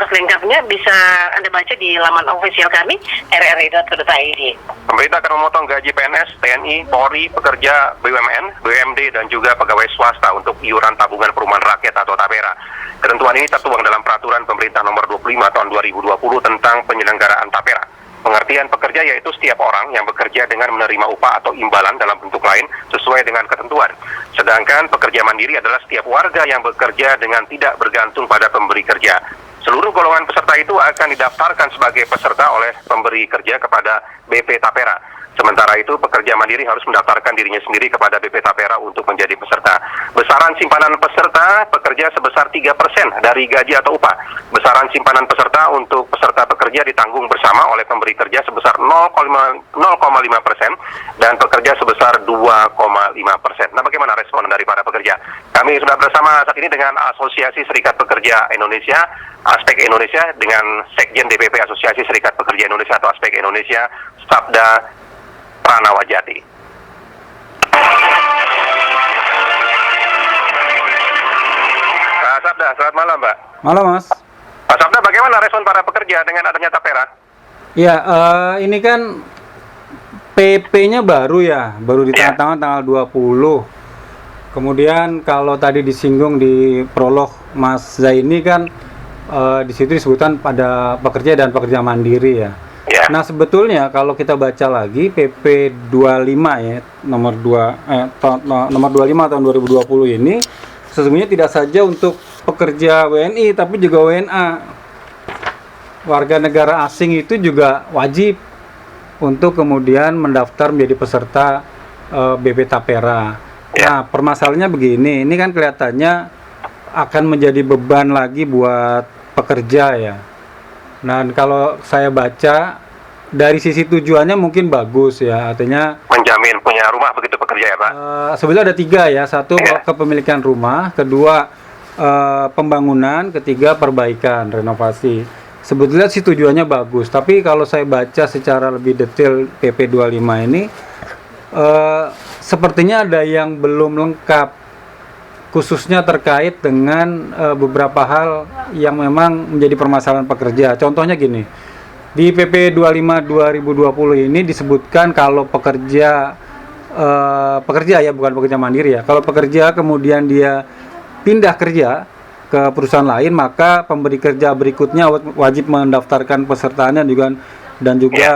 selengkapnya bisa Anda baca di laman official kami rri.co.id. Pemerintah akan memotong gaji PNS, TNI, Polri, pekerja BUMN, BUMD, dan juga pegawai swasta untuk iuran tabungan perumahan rakyat atau TAPERA. Ketentuan ini tertuang dalam Peraturan Pemerintah Nomor 25 Tahun 2020 tentang penyelenggaraan TAPERA. Pengertian pekerja yaitu setiap orang yang bekerja dengan menerima upah atau imbalan dalam bentuk lain sesuai dengan ketentuan. Sedangkan pekerja mandiri adalah setiap warga yang bekerja dengan tidak bergantung pada pemberi kerja. Seluruh golongan peserta itu akan didaftarkan sebagai peserta oleh pemberi kerja kepada BP TAPERA. Sementara itu, pekerja mandiri harus mendaftarkan dirinya sendiri kepada BP TAPERA untuk menjadi peserta. Besaran simpanan peserta pekerja sebesar 3% dari gaji atau upah. Besaran simpanan peserta untuk peserta pekerja ditanggung bersama oleh pemberi kerja sebesar 0,5% dan pekerja sebesar 2,5%. Nah, bagaimana respon dari para pekerja? Kami sudah bersama saat ini dengan Asosiasi Serikat Pekerja Indonesia, Aspek Indonesia, dengan Sekjen DPP Asosiasi Serikat Pekerja Indonesia atau Aspek Indonesia, Sabda Pranawajati. Pak Sabda, selamat malam, Pak. Malam, Mas. Pak Sabda, bagaimana respon para pekerja dengan adanya TAPERA? Ya, ini kan PP-nya baru ya, baru ditandatangan tanggal 20. Kemudian kalau tadi disinggung di prolog Mas Zaini kan di situ disebutkan pada pekerja dan pekerja mandiri ya. Ya. Nah, sebetulnya kalau kita baca lagi PP 25 ya, nomor 25 tahun 2020 ini sesungguhnya tidak saja untuk pekerja WNI tapi juga WNA. Warga negara asing itu juga wajib untuk kemudian mendaftar menjadi peserta BP TAPERA. Nah, permasalahannya begini, ini kan kelihatannya akan menjadi beban lagi buat pekerja ya. Dan kalau saya baca dari sisi tujuannya mungkin bagus ya, artinya menjamin punya rumah begitu pekerja ya, Pak? Sebenarnya ada 3 ya, satu kepemilikan rumah, kedua pembangunan, ketiga perbaikan, renovasi. Sebetulnya sih tujuannya bagus, tapi kalau saya baca secara lebih detail PP 25 ini sepertinya ada yang belum lengkap, khususnya terkait dengan beberapa hal yang memang menjadi permasalahan pekerja. Contohnya gini, di PP 25 2020 ini disebutkan kalau pekerja ya, bukan pekerja mandiri ya. Kalau pekerja kemudian dia pindah kerja ke perusahaan lain, maka pemberi kerja berikutnya wajib mendaftarkan pesertaannya dan juga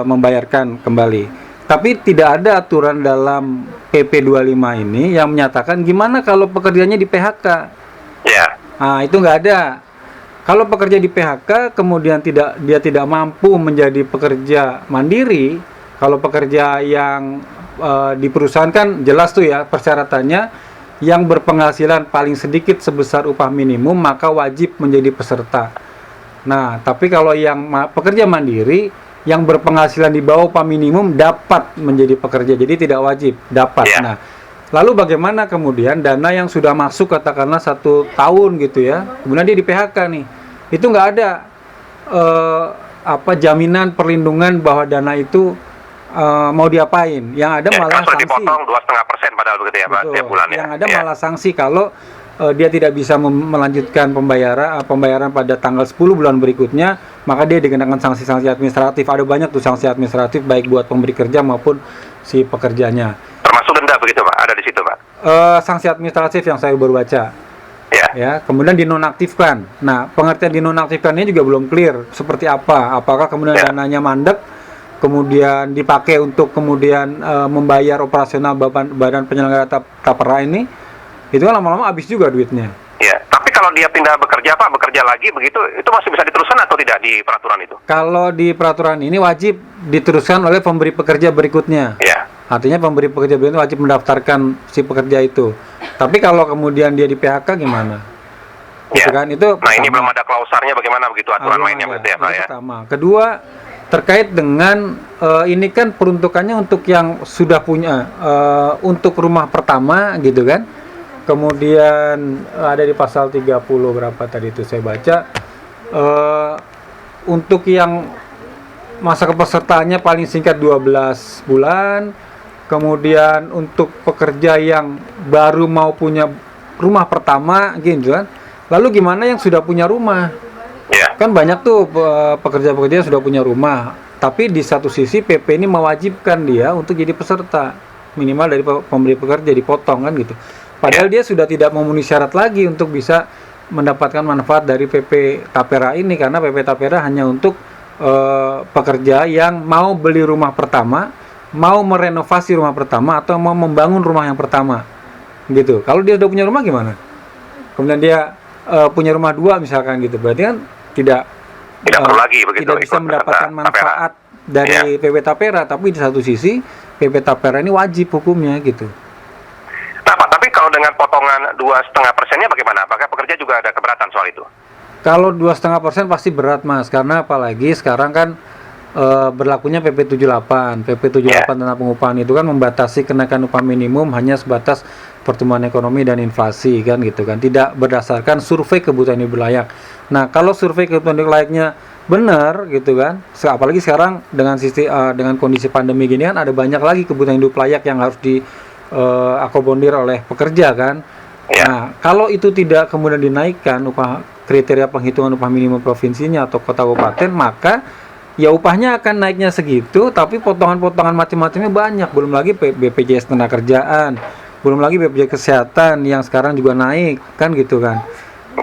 membayarkan kembali. Tapi tidak ada aturan dalam PP 25 ini yang menyatakan gimana kalau pekerjanya di PHK. Ya. Nah, itu nggak ada. Kalau pekerja di PHK kemudian dia tidak mampu menjadi pekerja mandiri, kalau pekerja yang di perusahaan kan jelas tuh ya persyaratannya, yang berpenghasilan paling sedikit sebesar upah minimum maka wajib menjadi peserta. Nah, tapi kalau yang pekerja mandiri yang berpenghasilan di bawah upah minimum dapat menjadi pekerja, jadi tidak wajib, dapat. Nah, lalu bagaimana kemudian dana yang sudah masuk katakanlah 1 tahun gitu ya, kemudian dia di PHK nih, itu nggak ada jaminan perlindungan bahwa dana itu mau diapain? Yang ada malah sanksi. Dipotong 2,5% padahal begitu ya, Pak, tiap bulan ya. Yang ada malah sanksi kalau dia tidak bisa melanjutkan pembayaran pada tanggal 10 bulan berikutnya, maka dia dikenakan sanksi-sanksi administratif. Ada banyak tuh sanksi administratif baik buat pemberi kerja maupun si pekerjanya. Termasuk denda begitu, Pak? Ada di situ, Pak? Sanksi administratif yang saya baru baca. Ya. Kemudian dinonaktifkan. Nah, pengertian dinonaktifkan ini juga belum clear seperti apa. Apakah kemudian dananya mandek, kemudian dipakai untuk kemudian membayar operasional badan penyelenggara TAPERA ini? Itu kan lama-lama habis juga duitnya. Ya, tapi kalau dia pindah bekerja, Pak, bekerja lagi begitu, itu masih bisa diteruskan atau tidak di peraturan itu? Kalau di peraturan ini wajib diteruskan oleh pemberi pekerja berikutnya. Ya. Artinya pemberi pekerja berikutnya wajib mendaftarkan si pekerja itu. Tapi kalau kemudian dia di PHK gimana? Gitu kan? Itu nah, ini belum ada klausarnya bagaimana begitu aturan mainnya begitu ya, Pak ya? Pertama. Kedua, terkait dengan ini kan peruntukannya untuk yang sudah punya untuk rumah pertama gitu kan. Kemudian ada di pasal 30 berapa tadi itu saya baca, untuk yang masa kepesertaannya paling singkat 12 bulan. Kemudian untuk pekerja yang baru mau punya rumah pertama gitu kan. Lalu gimana yang sudah punya rumah? Ya. Kan banyak tuh pekerja-pekerja yang sudah punya rumah, tapi di satu sisi PP ini mewajibkan dia untuk jadi peserta minimal dari pemberi pekerja, dipotong kan gitu. Padahal dia sudah tidak memenuhi syarat lagi untuk bisa mendapatkan manfaat dari PP Tapera ini, karena PP Tapera hanya untuk pekerja yang mau beli rumah pertama, mau merenovasi rumah pertama, atau mau membangun rumah yang pertama gitu. Kalau dia sudah punya rumah gimana? Kemudian dia punya rumah dua misalkan gitu, berarti kan tidak perlu lagi begitu, tidak bisa ikut mendapatkan Tapera. manfaat dari PP Tapera. Tapi di satu sisi PP Tapera ini wajib hukumnya gitu. Nah, Pak, tapi kalau dengan potongan 2,5%-nya bagaimana? Apakah pekerja juga ada keberatan soal itu? Kalau 2,5% pasti berat, Mas, karena apalagi sekarang kan berlakunya PP 78. PP 78 tentang pengupahan itu kan membatasi kenaikan upah minimum hanya sebatas pertumbuhan ekonomi dan inflasi kan gitu kan. Tidak berdasarkan survei kebutuhan hidup layak. Nah, kalau survei kebutuhan hidup layaknya benar gitu kan. Apalagi sekarang dengan dengan kondisi pandemi gini kan ada banyak lagi kebutuhan hidup layak yang harus diakomodir oleh pekerja kan. Nah, kalau itu tidak kemudian dinaikkan kriteria penghitungan upah minimum provinsinya atau kota kabupaten, maka ya upahnya akan naiknya segitu, tapi potongan-potongan macam-macamnya banyak. Belum lagi BPJS Tenagakerjaan, belum lagi BPJS Kesehatan yang sekarang juga naik, kan gitu kan.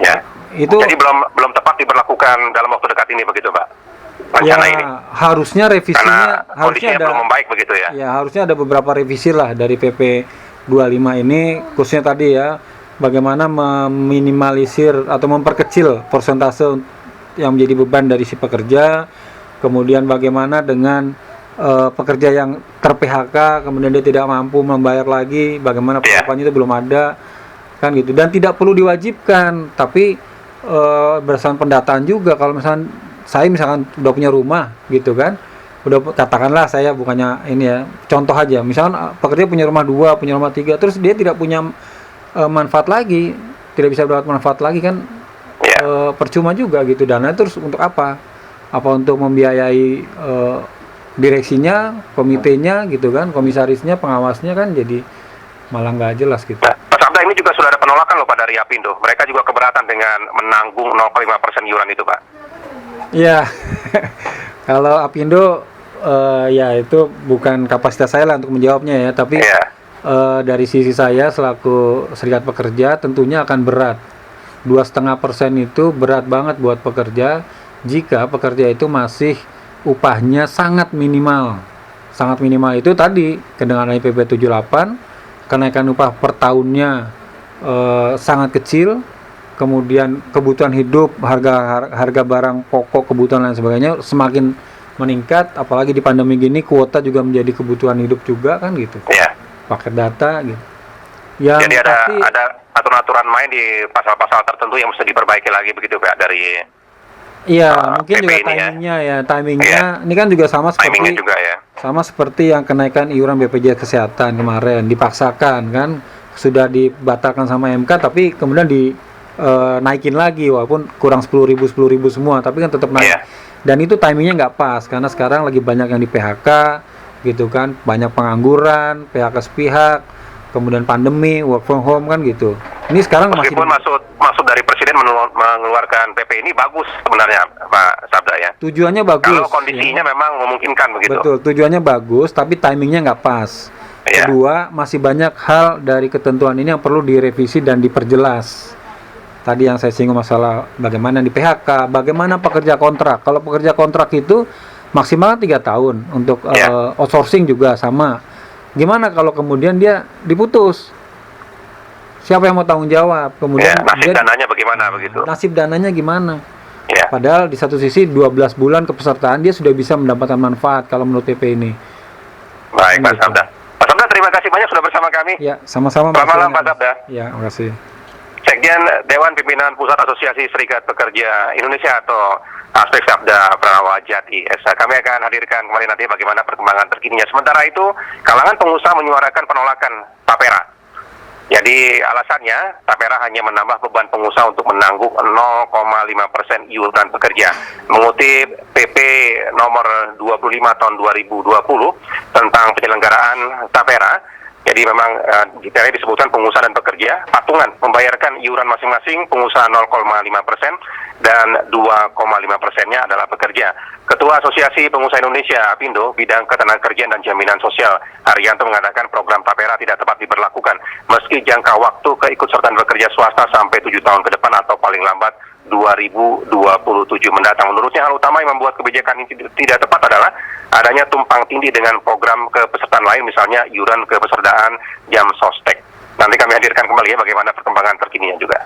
Ya. Itu jadi belum tepat diberlakukan dalam waktu dekat ini begitu, Pak? Rencana ini. Harusnya revisinya harusnya ada, belum membaik begitu ya. Ya, harusnya ada beberapa revisi lah dari PP 25 ini, khususnya tadi ya, bagaimana meminimalisir atau memperkecil persentase yang menjadi beban dari si pekerja. Kemudian bagaimana dengan pekerja yang ter-PHK, kemudian dia tidak mampu membayar lagi, bagaimana penerapannya itu belum ada, kan gitu. Dan tidak perlu diwajibkan, tapi berdasarkan pendataan juga. Kalau saya misalkan udah punya rumah gitu kan, udah katakanlah saya bukannya ini ya, contoh aja, misalkan pekerja punya rumah 2, punya rumah 3, terus dia tidak punya manfaat lagi, tidak bisa dapat manfaat lagi kan, percuma juga gitu. Dana terus untuk apa? Apa untuk membiayai direksinya, komitenya gitu kan, komisarisnya, pengawasnya kan, jadi malah nggak jelas gitu. Nah, Pak Sabda, ini juga sudah ada penolakan loh Pak dari Apindo. Mereka juga keberatan dengan menanggung 0,5% iuran itu, Pak. Ya, kalau Apindo ya itu bukan kapasitas saya lah untuk menjawabnya ya, tapi dari sisi saya selaku serikat pekerja tentunya akan berat. 2,5% itu berat banget buat pekerja jika pekerja itu masih upahnya sangat minimal. Sangat minimal itu tadi dengan PP 78, kenaikan upah per tahunnya sangat kecil, kemudian kebutuhan hidup, harga barang pokok, kebutuhan lain sebagainya semakin meningkat, apalagi di pandemi gini kuota juga menjadi kebutuhan hidup juga kan gitu. Paket data gitu. Jadi ada aturan-aturan main di pasal-pasal tertentu yang mesti diperbaiki lagi begitu Pak dari mungkin juga timingnya ini kan juga sama seperti sama seperti yang kenaikan iuran BPJS Kesehatan kemarin dipaksakan kan, sudah dibatalkan sama MK tapi kemudian naikin lagi walaupun kurang 10.000 semua, tapi kan tetap naik. Dan itu timingnya nggak pas karena sekarang lagi banyak yang di PHK gitu kan, banyak pengangguran, PHK sepihak, kemudian pandemi, work from home kan gitu. Ini sekarang meskipun maksud dari Presiden mengeluarkan PP ini bagus sebenarnya Pak Sabda ya. Tujuannya bagus. Kalau kondisinya memang memungkinkan begitu. Betul, tujuannya bagus tapi timingnya nggak pas. Kedua, masih banyak hal dari ketentuan ini yang perlu direvisi dan diperjelas. Tadi yang saya singgung masalah bagaimana di PHK, bagaimana pekerja kontrak. Kalau pekerja kontrak itu maksimal 3 tahun untuk outsourcing juga sama. Gimana kalau kemudian dia diputus? Siapa yang mau tanggung jawab? Kemudian nasib dananya bagaimana begitu? Nasib dananya gimana? Padahal di satu sisi 12 bulan kepesertaan dia sudah bisa mendapatkan manfaat kalau menurut PP ini. Baik Pak Sabda. Pak Sabda, terima kasih banyak sudah bersama kami. Ya, sama-sama. Selamat malam Pak Sabda. Ya, terima kasih. Sekjen Dewan Pimpinan Pusat Asosiasi Serikat Pekerja Indonesia atau Aspek Sabda Prawajati SH. Kami akan hadirkan kembali nanti bagaimana perkembangan terkininya. Sementara itu, kalangan pengusaha menyuarakan penolakan Tapera. Jadi alasannya, Tapera hanya menambah beban pengusaha untuk menanggung 0,5% iuran pekerja. Mengutip PP nomor 25 tahun 2020 tentang penyelenggaraan Tapera, Jadi memang di TNI disebutkan pengusaha dan pekerja patungan membayarkan iuran masing-masing, pengusaha 0,5% dan 2,5%-nya adalah pekerja. Ketua Asosiasi Pengusaha Indonesia (APindo) bidang ketenagakerjaan dan jaminan sosial Haryanto mengatakan program tapera tidak tepat diberlakukan meski jangka waktu keikutsertaan pekerja swasta sampai 7 tahun ke depan atau paling lambat 2027 mendatang. Menurutnya hal utama yang membuat kebijakan ini tidak tepat adalah adanya tumpang tindih dengan program kepesertaan lain, misalnya iuran kepesertaan jam sostek. Nanti kami hadirkan kembali ya bagaimana perkembangan terkininya juga.